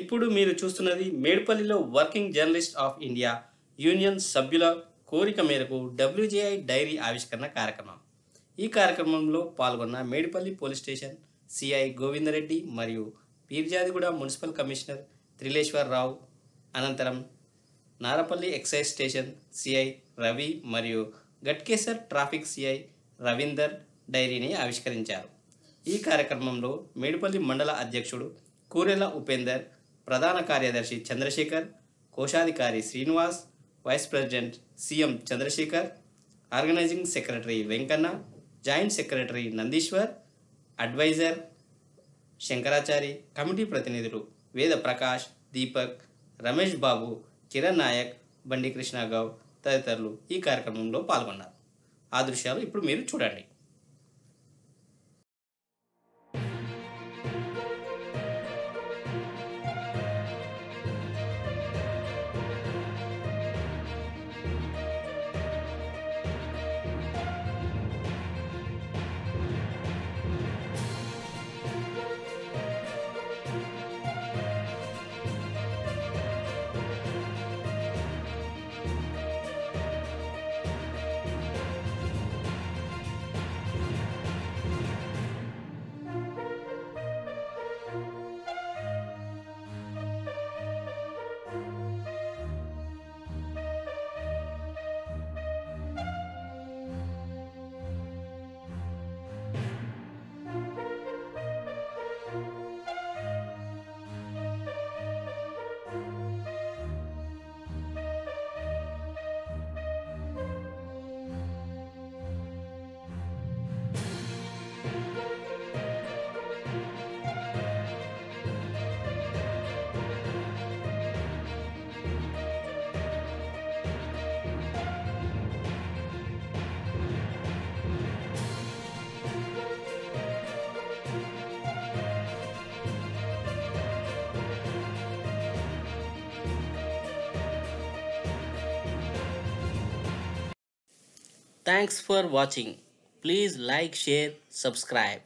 ఇప్పుడు మీరు చూస్తున్నది మేడ్పల్లిలో working journalist of India union సభ్యుల కోరిక మేరకు డబ్ల్యూజేఐ డైరీ ఆవిష్కరణ కార్యక్రమం. ఈ కార్యక్రమంలో పాల్గొన్న Medpalli police station CI Govindareddy మరియు పీర్జాదిగూడ మున్సిపల్ కమిషనర్ త్రిలేశ్వరరావు, అనంతరం Narapally excise station CI Ravi మరియు గట్కేసర్ ట్రాఫిక్ సిఐ రవీందర్ డైరీని ఆవిష్కరించారు. ఈ కార్యక్రమంలో మేడ్పల్లి మండల అధ్యక్షుడు కూరెల ఉపేందర్, ప్రధాన కార్యదర్శి చంద్రశేఖర్, కోశాధికారి Srinivas, vice president CM Chandrashekar, organising secretary Venkanna, joint secretary Nandeeshwar, adviser Shankarachari, committee ప్రతినిధులు వేద ప్రకాష్, దీపక్, రమేష్ బాబు, కిరణ్ నాయక్, బండి కృష్ణగౌడ్ తదితరులు ఈ కార్యక్రమంలో పాల్గొన్నారు. ఆ దృశ్యాలు ఇప్పుడు మీరు చూడండి. Thanks for watching. Please like, share, subscribe.